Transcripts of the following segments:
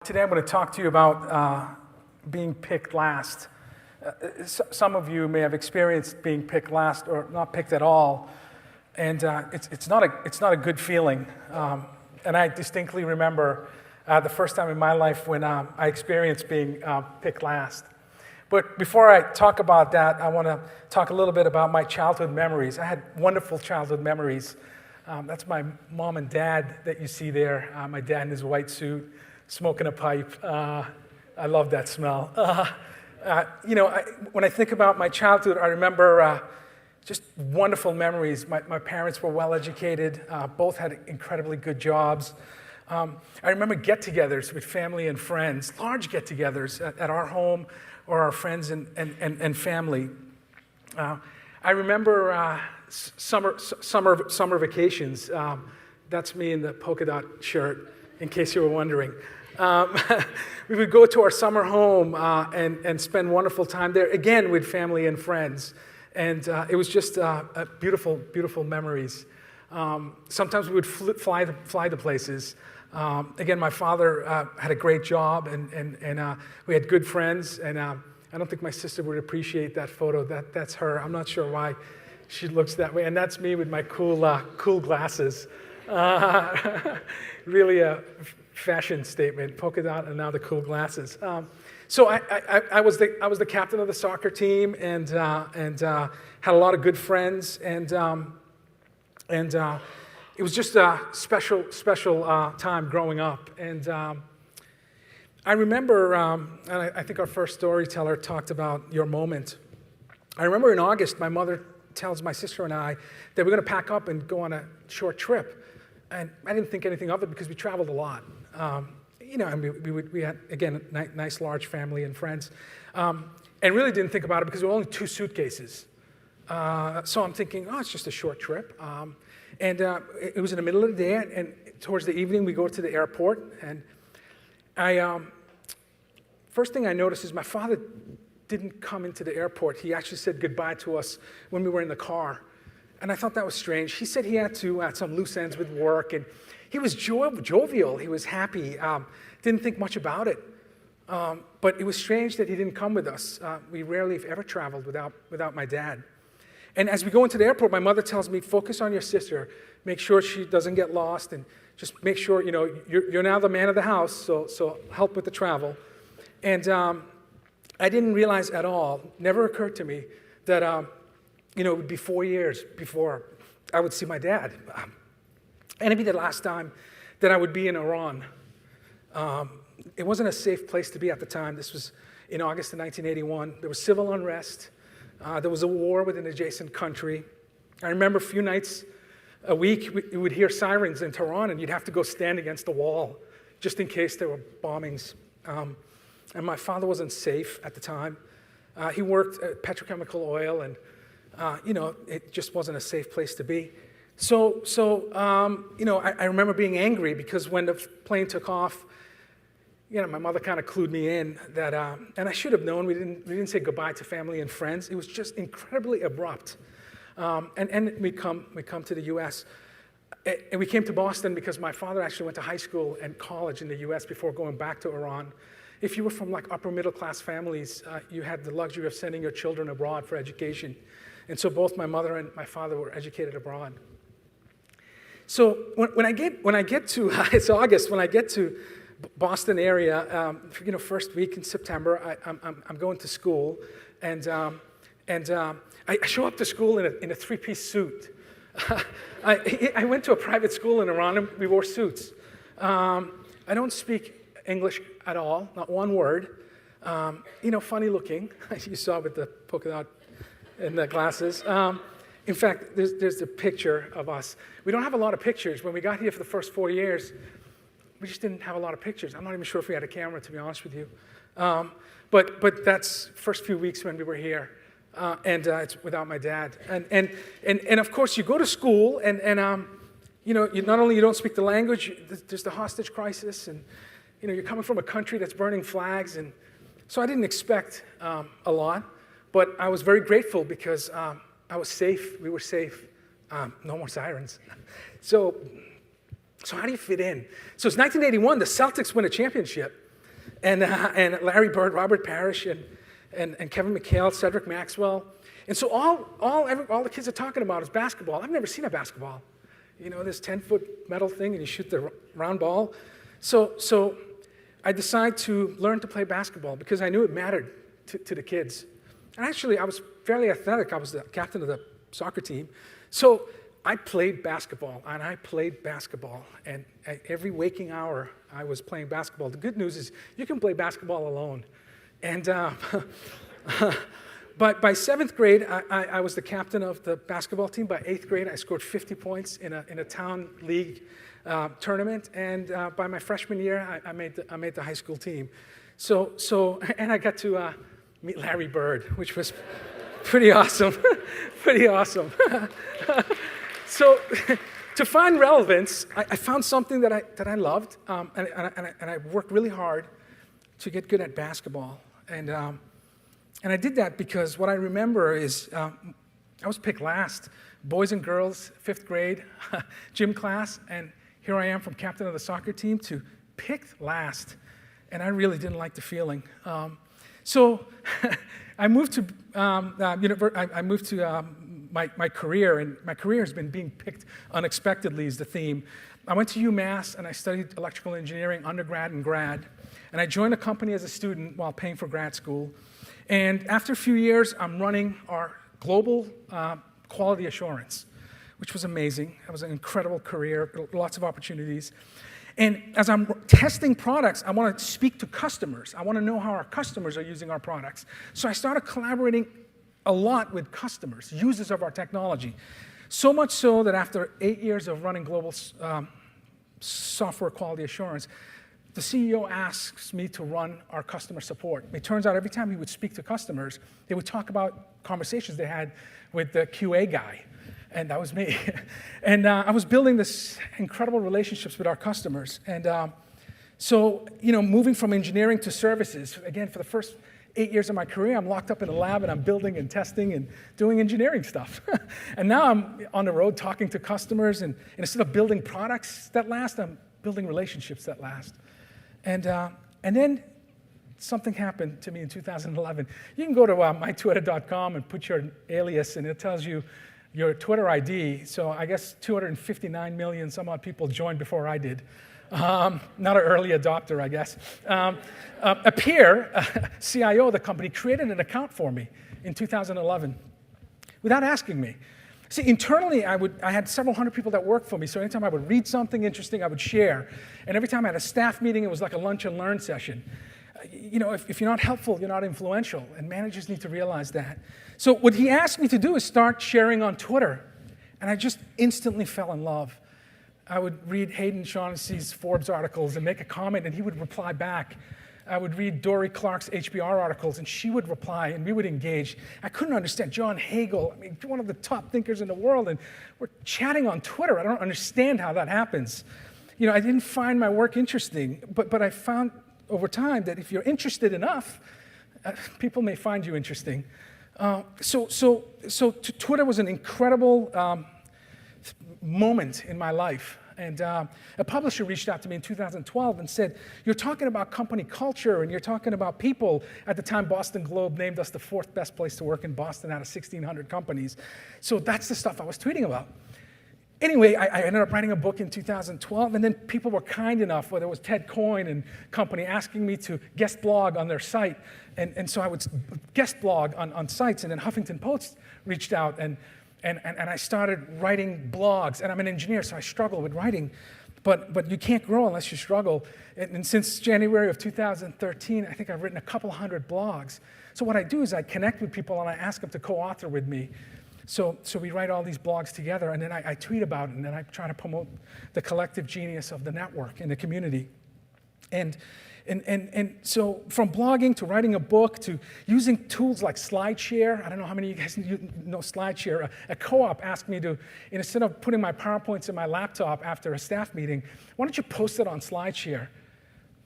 Today I'm going to talk to you about being picked last. Some of you may have experienced being picked last or not picked at all, and it's not a good feeling. And I distinctly remember the first time in my life when I experienced being picked last. But before I talk about that, I want to talk a little bit about my childhood memories. I had wonderful childhood memories. That's my mom and dad that you see there. My dad in his white suit, smoking a pipe. I love that smell. When I think about my childhood, I remember just wonderful memories. My parents were well educated. Both had incredibly good jobs. I remember get-togethers with family and friends, large get-togethers at our home or our friends and family. I remember summer vacations. That's me in the polka dot shirt, in case you were wondering. We would go to our summer home and spend wonderful time there, again with family and friends. And it was just beautiful, beautiful memories. Sometimes we would fly to places. Again, my father had a great job, and we had good friends. And I don't think my sister would appreciate that photo. That's her. I'm not sure why she looks that way. And that's me with my cool glasses. Really a fashion statement, polka dot, and now the cool glasses. So I was the captain of the soccer team, and had a lot of good friends, and it was just a special time growing up. And I remember, and I think our first storyteller talked about your moment. I remember in August, my mother tells my sister and I that we're going to pack up and go on a short trip. And I didn't think anything of it because we traveled a lot. We had, again, a nice large family and friends. And really didn't think about it because there were only 2 suitcases. So I'm thinking, it's just a short trip. And it was in the middle of the day, and towards the evening, we go to the airport. And first thing I noticed is my father didn't come into the airport. He actually said goodbye to us when we were in the car. And I thought that was strange. He said he had some loose ends with work, and he was jovial. He was happy. Didn't think much about it. But it was strange that he didn't come with us. We rarely, if ever, traveled without my dad. And as we go into the airport, my mother tells me, focus on your sister. Make sure she doesn't get lost, and just make sure, you're now the man of the house, so help with the travel. And I didn't realize at all, never occurred to me, that it would be 4 years before I would see my dad. And it'd be the last time that I would be in Iran. It wasn't a safe place to be at the time. This was in August of 1981. There was civil unrest. There was a war with an adjacent country. I remember a few nights a week, we would hear sirens in Tehran, and you'd have to go stand against the wall just in case there were bombings. And my father wasn't safe at the time. He worked at petrochemical oil, and it just wasn't a safe place to be. So I remember being angry because when the plane took off, my mother kind of clued me in that, and I should have known. We didn't say goodbye to family and friends. It was just incredibly abrupt. And we come to the U.S. And we came to Boston because my father actually went to high school and college in the U.S. before going back to Iran. If you were from upper middle class families, you had the luxury of sending your children abroad for education. And so both my mother and my father were educated abroad. So when I get to it's August, when I get to Boston area, first week in September, I'm going to school, and I show up to school in a 3-piece suit. I went to a private school in Iran, and we wore suits. I don't speak English at all, not one word. Funny looking, you saw with the polka dot and the glasses. In fact, there's a picture of us. We don't have a lot of pictures. When we got here for the first 4 years, we just didn't have a lot of pictures. I'm not even sure if we had a camera, to be honest with you. But that's first few weeks when we were here, and it's without my dad. And of course, you go to school, and not only you don't speak the language, there's the hostage crisis, and you're coming from a country that's burning flags, and so I didn't expect a lot, but I was very grateful because I was safe. We were safe. No more sirens. So how do you fit in? So it's 1981. The Celtics win a championship. and Larry Bird, Robert Parrish, and Kevin McHale, Cedric Maxwell. And so all the kids are talking about is basketball. I've never seen a basketball. You know, this 10-foot metal thing, and you shoot the round ball. So I decided to learn to play basketball because I knew it mattered to the kids. And actually, I was fairly athletic. I was the captain of the soccer team. So I played basketball, and and every waking hour, I was playing basketball. The good news is you can play basketball alone. And but by 7th grade, I was the captain of the basketball team. By 8th grade, I scored 50 points in a town league tournament. And by my freshman year, I made the high school team. And I got to meet Larry Bird, which was pretty awesome. Pretty awesome. So to find relevance, I found something that I loved, and I worked really hard to get good at basketball. And I did that because what I remember is I was picked last, boys and girls, 5th grade, gym class, and here I am from captain of the soccer team to picked last, and I really didn't like the feeling. So I moved to my career, and my career has been being picked unexpectedly is the theme. I went to UMass, and I studied electrical engineering, undergrad and grad, and I joined a company as a student while paying for grad school. And after a few years, I'm running our global quality assurance, which was amazing. It was an incredible career, lots of opportunities. And as I'm testing products, I want to speak to customers. I want to know how our customers are using our products. So I started collaborating a lot with customers, users of our technology. So much so that after 8 years of running global software quality assurance, the CEO asks me to run our customer support. It turns out every time he would speak to customers, they would talk about conversations they had with the QA guy, and that was me. And I was building this incredible relationships with our customers. And so, moving from engineering to services, again, for the first 8 years of my career, I'm locked up in a lab, and I'm building and testing and doing engineering stuff. And now I'm on the road talking to customers, and instead of building products that last, I'm building relationships that last. And then something happened to me in 2011. You can go to mytwitter.com and put your alias, and it tells you your Twitter ID. So I guess 259 million some odd people joined before I did. Not an early adopter, I guess. A peer, CIO of the company, created an account for me in 2011 without asking me. See, internally, I had several hundred people that worked for me, so anytime I would read something interesting, I would share. And every time I had a staff meeting, it was like a lunch and learn session. If you're not helpful, you're not influential, and managers need to realize that. So what he asked me to do is start sharing on Twitter, and I just instantly fell in love. I would read Hayden Shaughnessy's Forbes articles and make a comment, and he would reply back. I would read Dory Clark's HBR articles, and she would reply, and we would engage. I couldn't understand John Hagel, one of the top thinkers in the world, and we're chatting on Twitter. I don't understand how that happens. I didn't find my work interesting, but I found over time that if you're interested enough, people may find you interesting. So Twitter was an incredible moment in my life. And a publisher reached out to me in 2012 and said, you're talking about company culture and you're talking about people. At the time, Boston Globe named us the 4th best place to work in Boston out of 1,600 companies. So that's the stuff I was tweeting about. Anyway, I ended up writing a book in 2012, and then people were kind enough, whether it was Ted Coyne and company, asking me to guest blog on their site. And so I would guest blog on sites, and then Huffington Post reached out, and I started writing blogs. And I'm an engineer, so I struggle with writing. But you can't grow unless you struggle. And since January of 2013, I think I've written a couple hundred blogs. So what I do is I connect with people, and I ask them to co-author with me. So we write all these blogs together, and then I tweet about it, and then I try to promote the collective genius of the network and the community. And so from blogging to writing a book to using tools like SlideShare. I don't know how many of you guys know SlideShare. A co-op asked me to, instead of putting my PowerPoints in my laptop after a staff meeting, why don't you post it on SlideShare?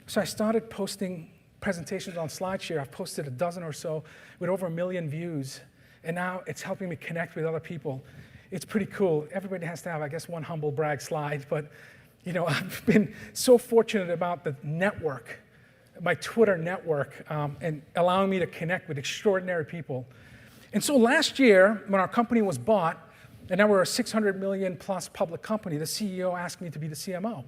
So I started posting presentations on SlideShare. I've posted a dozen or so with over 1 million views. And now it's helping me connect with other people. It's pretty cool. Everybody has to have, I guess, one humble brag slide. But, I've been so fortunate about the network my Twitter network and allowing me to connect with extraordinary people. And so last year, when our company was bought, and now we're a 600 million plus public company, the CEO asked me to be the CMO.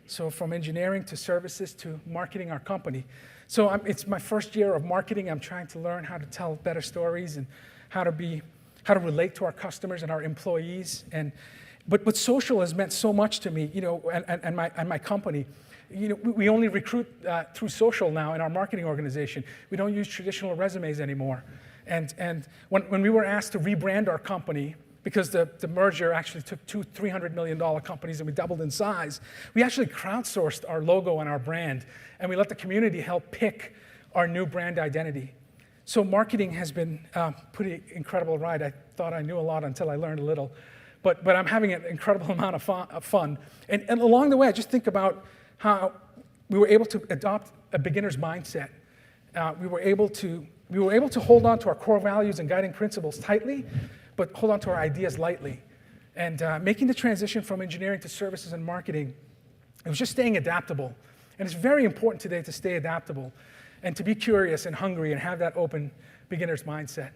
So from engineering to services to marketing our company. So it's my first year of marketing. I'm trying to learn how to tell better stories and how to relate to our customers and our employees. But social has meant so much to me, and my company. We only recruit through social now in our marketing organization. We don't use traditional resumes anymore. And when we were asked to rebrand our company, because the merger actually took two $300 million companies and we doubled in size, we actually crowdsourced our logo and our brand, and we let the community help pick our new brand identity. So marketing has been a pretty incredible ride. I thought I knew a lot until I learned a little. But I'm having an incredible amount of fun. And along the way, I just think about how we were able to adopt a beginner's mindset. We were able to hold on to our core values and guiding principles tightly, but hold on to our ideas lightly. And making the transition from engineering to services and marketing, it was just staying adaptable. And it's very important today to stay adaptable and to be curious and hungry and have that open beginner's mindset.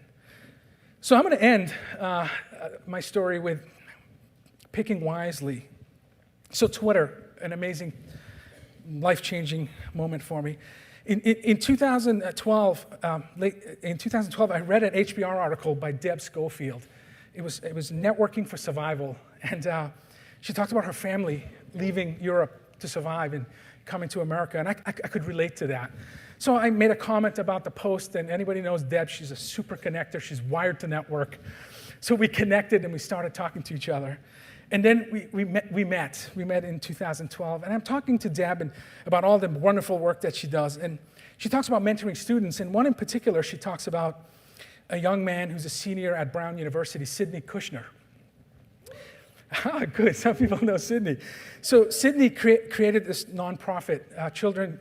So I'm going to end my story with picking wisely. So Twitter, an amazing, life-changing moment for me. In 2012, I read an HBR article by Deb Schofield. It was networking for survival, and she talked about her family leaving Europe to survive and coming to America, and I could relate to that. So I made a comment about the post, and anybody knows Deb, she's a super connector, she's wired to network. So we connected and we started talking to each other. And then we met in 2012, and I'm talking to Deb about all the wonderful work that she does, and she talks about mentoring students, and one in particular, she talks about a young man who's a senior at Brown University, Sidney Kushner. Good, some people know Sidney. So Sidney created this nonprofit, Children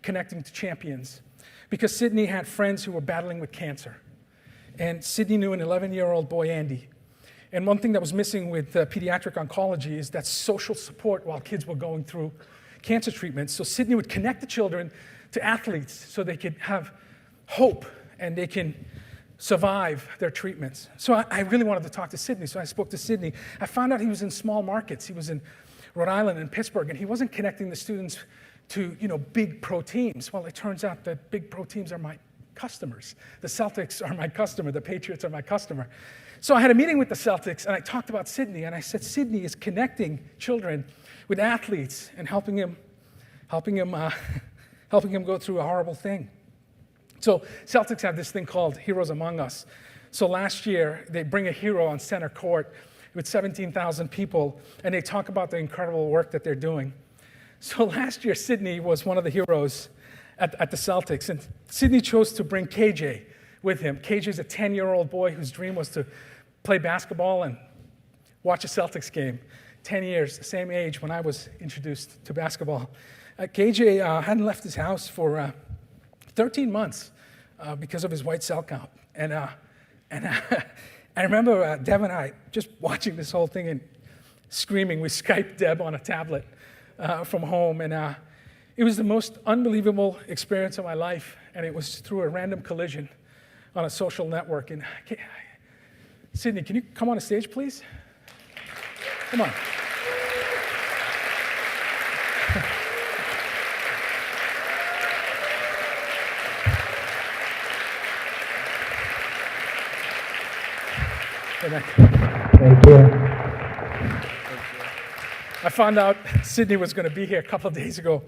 Connecting to Champions, because Sidney had friends who were battling with cancer, and Sidney knew an 11-year-old boy, Andy. And one thing that was missing with pediatric oncology is that social support while kids were going through cancer treatments. So Sidney would connect the children to athletes so they could have hope and they can survive their treatments. So I really wanted to talk to Sidney, so I spoke to Sidney. I found out he was in small markets. He was in Rhode Island and Pittsburgh, and he wasn't connecting the students to big pro teams. Well, it turns out that big pro teams are my customers. The Celtics are my customer. The Patriots are my customer. So I had a meeting with the Celtics, and I talked about Sidney, and I said, Sidney is connecting children with athletes and helping him go through a horrible thing. So Celtics have this thing called Heroes Among Us. So last year, they bring a hero on center court with 17,000 people, and they talk about the incredible work that they're doing. So last year, Sidney was one of the heroes at the Celtics, and Sidney chose to bring KJ with him. KJ's a 10-year-old boy whose dream was to play basketball and watch a Celtics game. 10 years, the same age when I was introduced to basketball. KJ hadn't left his house for 13 months because of his white cell count. And I remember Deb and I just watching this whole thing and screaming. We Skyped Deb on a tablet from home, and it was the most unbelievable experience of my life, and it was through a random collision on a social network. And Sidney, can you come on the stage, please? Come on. Thank you. I found out Sidney was going to be here a couple of days ago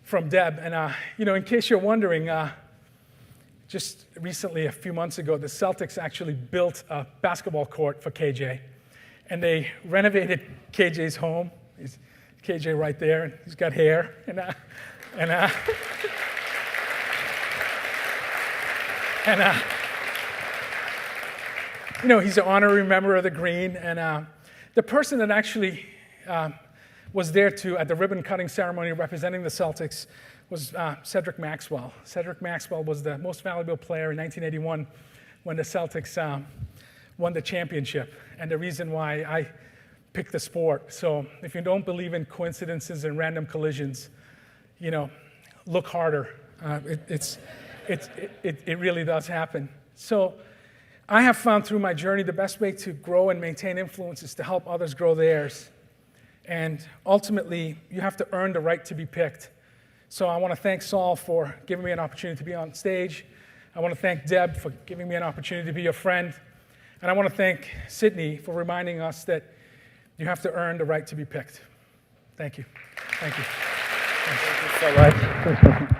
from Deb, and in case you're wondering, just recently, a few months ago, the Celtics actually built a basketball court for KJ, and they renovated KJ's home. He's KJ right there, and he's got hair, he's an honorary member of the Green, and the person that actually was there at the ribbon cutting ceremony representing the Celtics was Cedric Maxwell. Cedric Maxwell was the most valuable player in 1981 when the Celtics won the championship, and the reason why I picked the sport. So if you don't believe in coincidences and random collisions, look harder It really does happen. So I have found through my journey the best way to grow and maintain influence is to help others grow theirs. And ultimately, you have to earn the right to be picked. So I want to thank Saul for giving me an opportunity to be on stage. I want to thank Deb for giving me an opportunity to be your friend. And I want to thank Sydney for reminding us that you have to earn the right to be picked. Thank you. Thank you. Thank you so much.